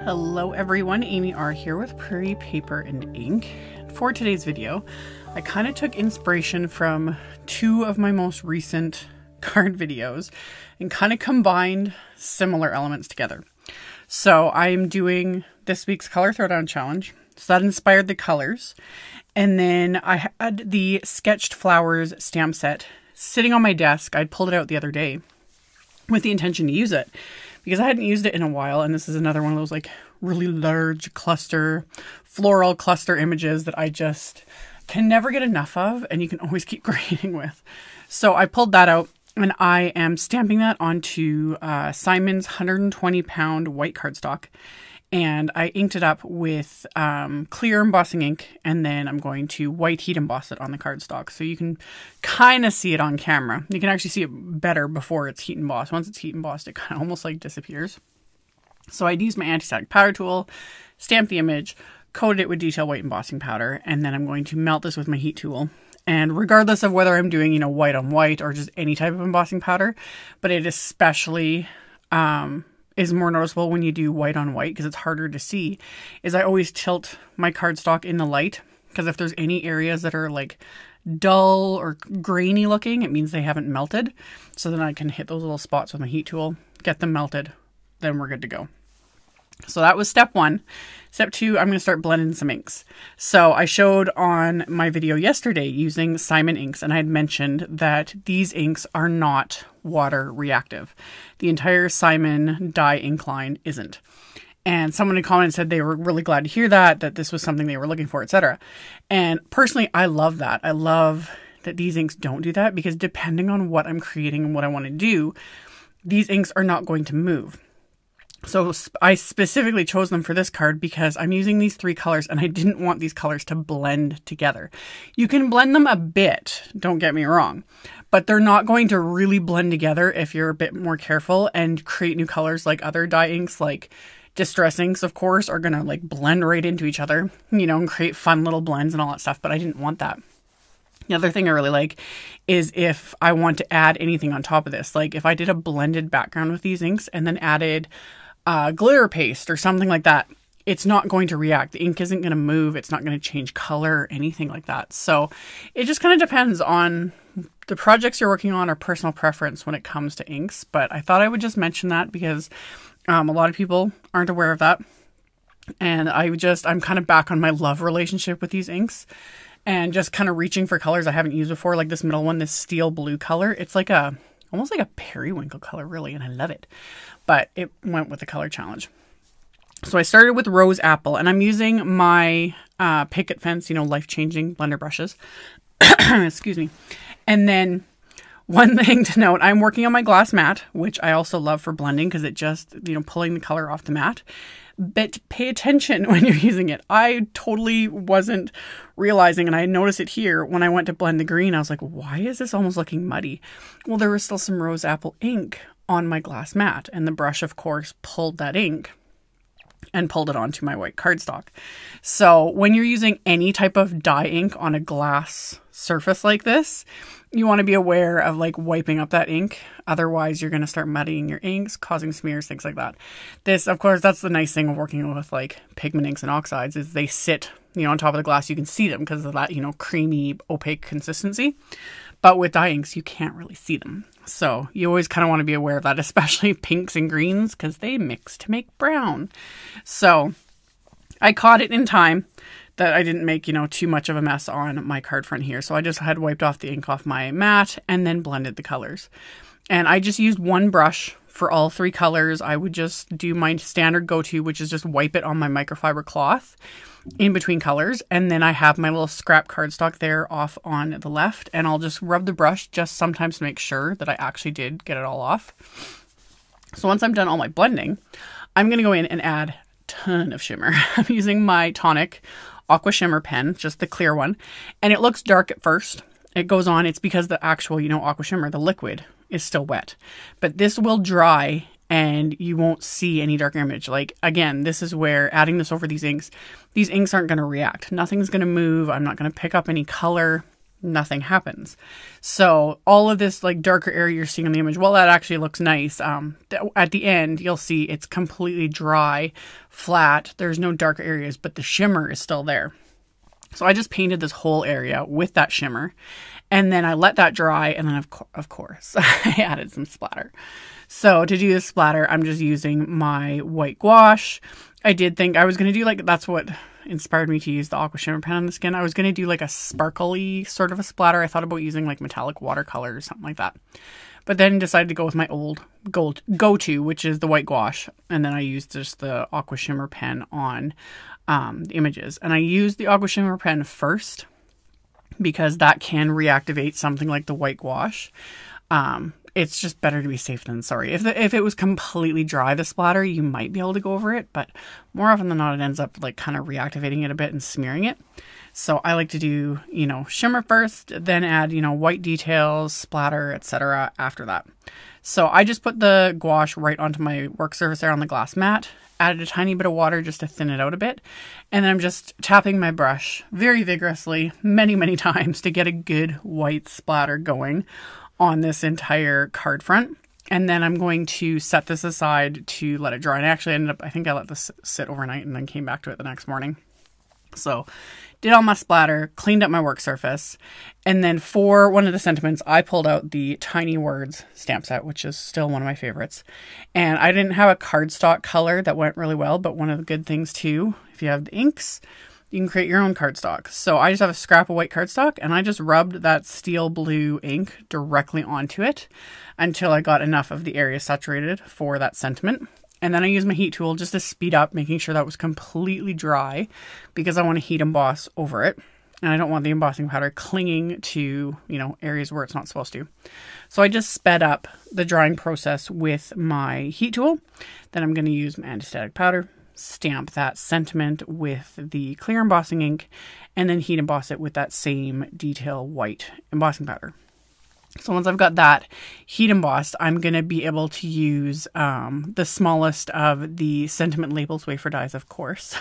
Hello everyone, AmyR here with Prairie Paper and Ink. For today's video, I kind of took inspiration from two of my most recent card videos and kind of combined similar elements together. So I'm doing this week's Color Throwdown Challenge. So that inspired the colors. And then I had the Sketched Flowers stamp set sitting on my desk. I'd pulled it out the other day with the intention to use it, because I hadn't used it in a while, and this is another one of those like really large floral cluster images that I just can never get enough of, and you can always keep creating with. So I pulled that out, and I am stamping that onto Simon's 120-pound white cardstock, and I inked it up with clear embossing ink, and then I'm going to white heat emboss it on the cardstock, so you can kind of see it on camera. You can actually see it better before it's heat embossed. Once it's heat embossed, it kind of almost like disappears. So I'd used my anti-static powder tool, stamped the image, coated it with detail white embossing powder, and then I'm going to melt this with my heat tool. And regardless of whether I'm doing, white on white or just any type of embossing powder, but it especially is more noticeable when you do white on white because it's harder to see, is I always tilt my cardstock in the light, because if there's any areas that are like dull or grainy looking, it means they haven't melted. So then I can hit those little spots with my heat tool, get them melted, then we're good to go. So that was step one. Step two, I'm going to start blending some inks. So I showed on my video yesterday using Simon inks, and I had mentioned that these inks are not water reactive. The entire Simon dye ink line isn't. And someone in comments said they were really glad to hear that this was something they were looking for, etc. And personally, I love that. I love that these inks don't do that, because depending on what I'm creating and what I want to do, these inks are not going to move. So I specifically chose them for this card because I'm using these three colors and I didn't want these colors to blend together. You can blend them a bit, don't get me wrong, but they're not going to really blend together if you're a bit more careful and create new colors. Like other dye inks, like Distress inks, of course, are going to like blend right into each other, and create fun little blends and all that stuff, but I didn't want that. The other thing I really like is if I want to add anything on top of this, like if I did a blended background with these inks and then added glitter paste or something like that, it's not going to react. The ink isn't going to move. It's not going to change color or anything like that. So it just kind of depends on the projects you're working on or personal preference when it comes to inks. But I thought I would just mention that because a lot of people aren't aware of that. And I'm kind of back on my love relationship with these inks and just kind of reaching for colors I haven't used before. Like this middle one, this steel blue color. It's like almost like a periwinkle color, really, and I love it. But it went with the color challenge. So I started with Rose Apple, and I'm using my Picket Fence, life-changing blender brushes. Excuse me. And then one thing to note, I'm working on my glass mat, which I also love for blending because it just, pulling the color off the mat. But pay attention when you're using it. I totally wasn't realizing, and I noticed it here when I went to blend the green. I was like, why is this almost looking muddy? Well, there was still some Rose Apple ink on my glass mat, and the brush, of course, pulled that ink and pulled it onto my white cardstock. So when you're using any type of dye ink on a glass surface like this, you want to be aware of like wiping up that ink. Otherwise, you're going to start muddying your inks, causing smears, things like that. This, of course, that's the nice thing of working with like pigment inks and oxides, is they sit, on top of the glass. You can see them because of that, creamy, opaque consistency. But with dye inks, you can't really see them. So you always kind of want to be aware of that, especially pinks and greens, because they mix to make brown. So I caught it in time that I didn't make, too much of a mess on my card front here. So I just had wiped off the ink off my mat and then blended the colors. And I just used one brush for all three colors. I would just do my standard go-to, which is just wipe it on my microfiber cloth in between colors. And then I have my little scrap cardstock there off on the left, and I'll just rub the brush just sometimes to make sure that I actually did get it all off. So once I'm done all my blending, I'm going to go in and add a ton of shimmer. I'm using my Tonic Aqua Shimmer pen, just the clear one, and it looks dark at first. It goes on, it's because the actual, Aqua Shimmer, the liquid, is still wet. But this will dry and you won't see any dark image. Like, again, this is where adding this over these inks aren't going to react. Nothing's going to move. I'm not going to pick up any color. nothing happens. So all of this like darker area you're seeing in the image, well, that actually looks nice. At the end, you'll see it's completely dry, flat. There's no darker areas, but the shimmer is still there. So I just painted this whole area with that shimmer, and then I let that dry, and then of course I added some splatter. So to do the splatter, I'm just using my white gouache. I did think I was going to do like, that's what inspired me to use the aqua shimmer pen on the skin. I was going to do like a sparkly sort of a splatter. I thought about using like metallic watercolor or something like that. But then decided to go with my old go-to, which is the white gouache. And then I used just the aqua shimmer pen on the images. And I used the aqua shimmer pen first because that can reactivate something like the white gouache. It's just better to be safe than sorry. If it was completely dry, the splatter, you might be able to go over it, but more often than not, it ends up like kind of reactivating it a bit and smearing it. So I like to do, you know, shimmer first, then add, you know, white details, splatter, etc. after that. So I just put the gouache right onto my work surface there on the glass mat, added a tiny bit of water just to thin it out a bit, and then I'm just tapping my brush very vigorously many, many times to get a good white splatter going on this entire card front. And then I'm going to set this aside to let it dry. And I actually I think I let this sit overnight and then came back to it the next morning. So did all my splatter, cleaned up my work surface. And then for one of the sentiments, I pulled out the Tiny Words stamp set, which is still one of my favorites. And I didn't have a cardstock color that went really well, but one of the good things too, if you have the inks, you can create your own cardstock. So I just have a scrap of white cardstock and I just rubbed that steel blue ink directly onto it until I got enough of the area saturated for that sentiment. And then I used my heat tool just to speed up, making sure that was completely dry because I want to heat emboss over it. And I don't want the embossing powder clinging to, you know, areas where it's not supposed to. So I just sped up the drying process with my heat tool. Then I'm going to use my anti-static powder, stamp that sentiment with the clear embossing ink, and then heat emboss it with that same detail white embossing powder. So once I've got that heat embossed, I'm going to be able to use the smallest of the sentiment labels wafer dies, of course.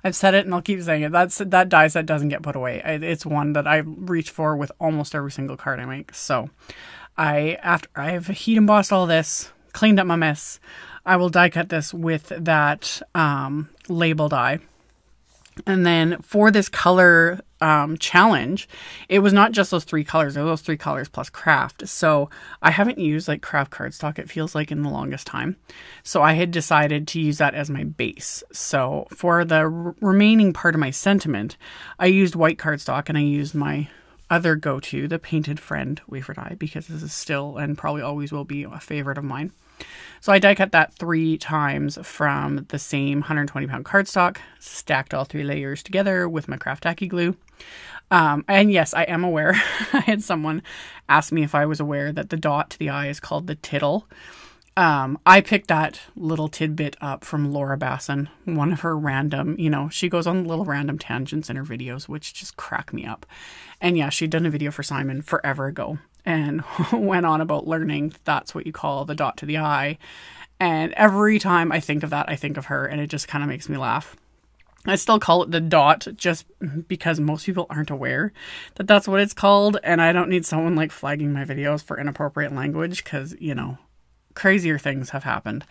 I've said it and I'll keep saying it. That die set doesn't get put away. It's one that I reach for with almost every single card I make. So after I've heat embossed all this, cleaned up my mess, I will die cut this with that label die. And then for this color challenge, it was not just those 3 colors. There were those 3 colors plus craft. So I haven't used like craft cardstock, it feels like, in the longest time. So I had decided to use that as my base. So for the remaining part of my sentiment, I used white cardstock and I used my other go-to, the Painted Friend wafer die, because this is still and probably always will be a favorite of mine. So I die cut that 3 times from the same 120-pound cardstock, stacked all 3 layers together with my craft tacky glue. And yes, I am aware. I had someone ask me if I was aware that the dot to the eye is called the tittle. I picked that little tidbit up from Laura Basson, one of her random, you know, she goes on little random tangents in her videos, which just crack me up. And yeah, she'd done a video for Simon forever ago and went on about learning that's what you call the dot to the eye. And every time I think of that, I think of her, and it just kind of makes me laugh. I still call it the dot just because most people aren't aware that that's what it's called. And I don't need someone like flagging my videos for inappropriate language because, you know, crazier things have happened.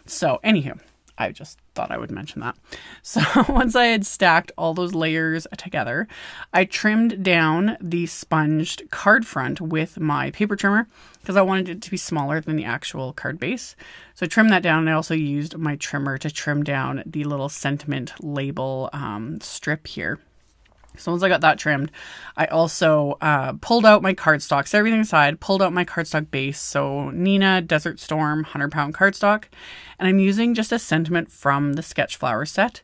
So anywho, I just thought I would mention that. So once I had stacked all those layers together, I trimmed down the sponged card front with my paper trimmer because I wanted it to be smaller than the actual card base. So I trimmed that down, and I also used my trimmer to trim down the little sentiment label strip here. So once I got that trimmed, I also pulled out my cardstock. So everything aside, pulled out my cardstock base. So Neenah Desert Storm 100-pound cardstock. And I'm using just a sentiment from the Sketch Flower set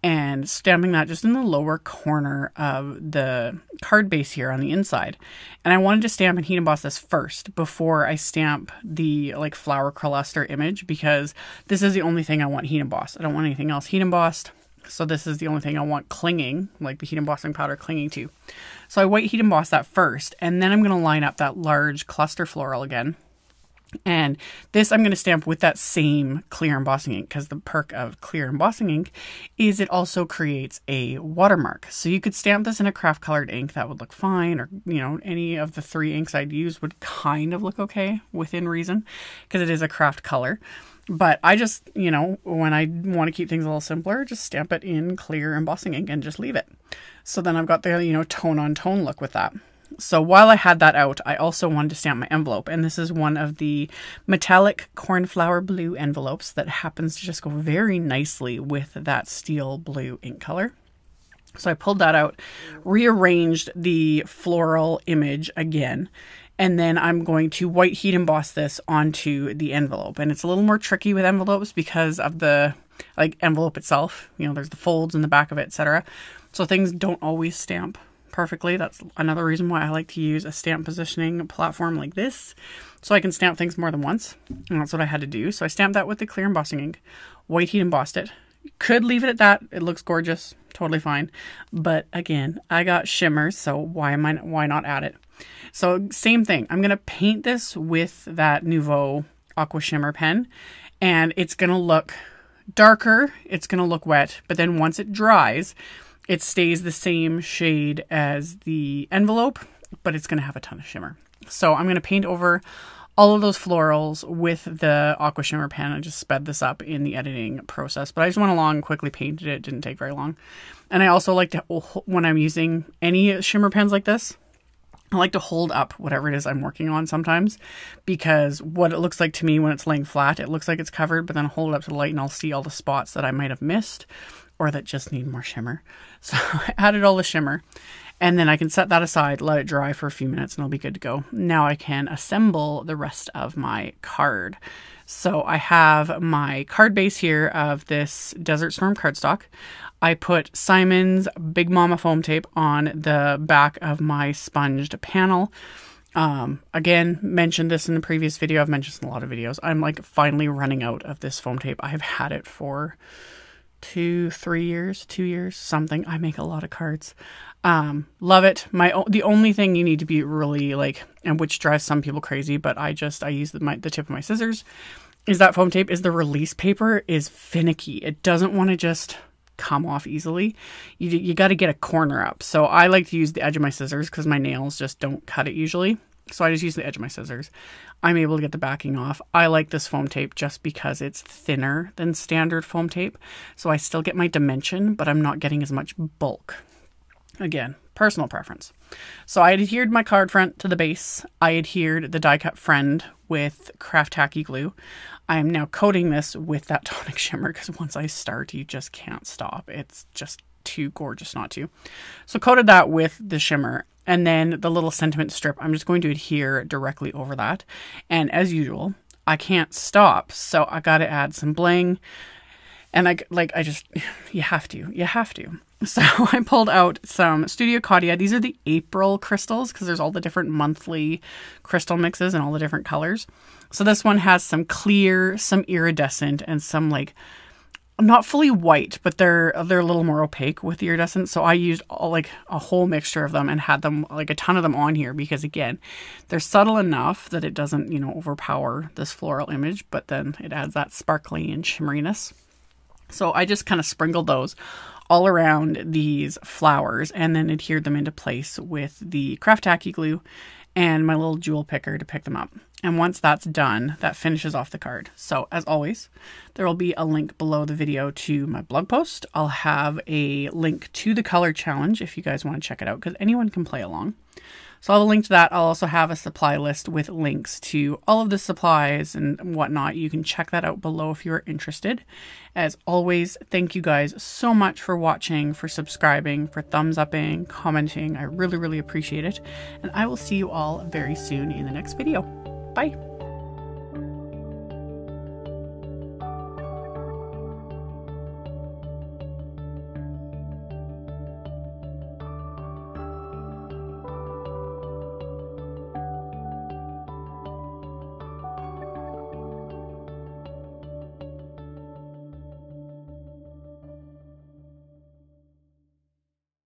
and stamping that just in the lower corner of the card base here on the inside. And I wanted to stamp and heat emboss this first before I stamp the like flower cluster image, because this is the only thing I want heat embossed. I don't want anything else heat embossed. So this is the only thing I want clinging, like the heat embossing powder clinging to. So I white heat emboss that first, and then I'm going to line up that large cluster floral again And this I'm going to stamp with that same clear embossing ink, because the perk of clear embossing ink is it also creates a watermark. So you could stamp this in a craft colored ink, that would look fine, or you know, any of the 3 inks I'd use would kind of look okay within reason, because it is a craft color. But I just, you know, when I want to keep things a little simpler, just stamp it in clear embossing ink and just leave it. So then I've got the, you know, tone on tone look with that. So while I had that out, I also wanted to stamp my envelope, and this is one of the metallic cornflower blue envelopes that happens to just go very nicely with that steel blue ink color. So I pulled that out, rearranged the floral image again, and then I'm going to white heat emboss this onto the envelope. And it's a little more tricky with envelopes because of the envelope itself. You know, there's the folds in the back of it, etc. So things don't always stamp perfectly. That's another reason why I like to use a stamp positioning platform like this, so I can stamp things more than once. And that's what I had to do. So I stamped that with the clear embossing ink, white heat embossed it. Could leave it at that. It looks gorgeous, totally fine. But again, I got shimmers, so why not add it? So same thing. I'm gonna paint this with that Nouveau Aqua Shimmer pen, and it's gonna look darker. It's gonna look wet, but then once it dries, it stays the same shade as the envelope, but it's going to have a ton of shimmer. So I'm going to paint over all of those florals with the Aqua Shimmer pen. I just sped this up in the editing process, but I just went along and quickly painted it. It didn't take very long. And I also like to, when I'm using any shimmer pens like this, I like to hold up whatever it is I'm working on sometimes, because what it looks like to me when it's laying flat, it looks like it's covered, but then I'll hold it up to the light and I'll see all the spots that I might have missed or that just need more shimmer. So I added all the shimmer, and then I can set that aside, let it dry for a few minutes, and I'll be good to go. Now I can assemble the rest of my card. So I have my card base here of this Desert Storm cardstock. I put Simon's Big Mama foam tape on the back of my sponged panel. Again, mentioned this in the previous video. I've mentioned this in a lot of videos. I'm like finally running out of this foam tape. I've had it for 2 years, something. I make a lot of cards. Love it. The only thing you need to be really like, and which drives some people crazy, but I use the tip of my scissors, is that foam tape is the release paper is finicky. It doesn't want to just come off easily. You got to get a corner up. So I like to use the edge of my scissors because my nails just don't cut it usually. So I just use the edge of my scissors. I'm able to get the backing off. I like this foam tape just because it's thinner than standard foam tape. So I still get my dimension, but I'm not getting as much bulk. Again, personal preference. So I adhered my card front to the base. I adhered the die cut friend with craft tacky glue. I am now coating this with that tonic shimmer because once I start, you just can't stop. It's just too gorgeous not to. So coated that with the shimmer. And then the little sentiment strip, I'm just going to adhere directly over that. And as usual, I can't stop. So I got to add some bling. And you have to. So I pulled out some Studio Caudia. These are the April crystals because there's all the different monthly crystal mixes and all the different colors. So this one has some clear, some iridescent, and some like not fully white, but they're a little more opaque with the iridescent. So I used a whole mixture of them and had them like a ton of them on here because again, they're subtle enough that it doesn't, overpower this floral image, but then it adds that sparkly and shimmeriness. So I just kind of sprinkled those all around these flowers and then adhered them into place with the craft tacky glue and my little jewel picker to pick them up. And once that's done, that finishes off the card. So as always, there will be a link below the video to my blog post. I'll have a link to the color challenge if you guys want to check it out because anyone can play along. So I'll have a link to that. I'll also have a supply list with links to all of the supplies and whatnot. You can check that out below if you're interested. As always, thank you guys so much for watching, for subscribing, for thumbs upping, commenting. I really, really appreciate it. And I will see you all very soon in the next video. Bye.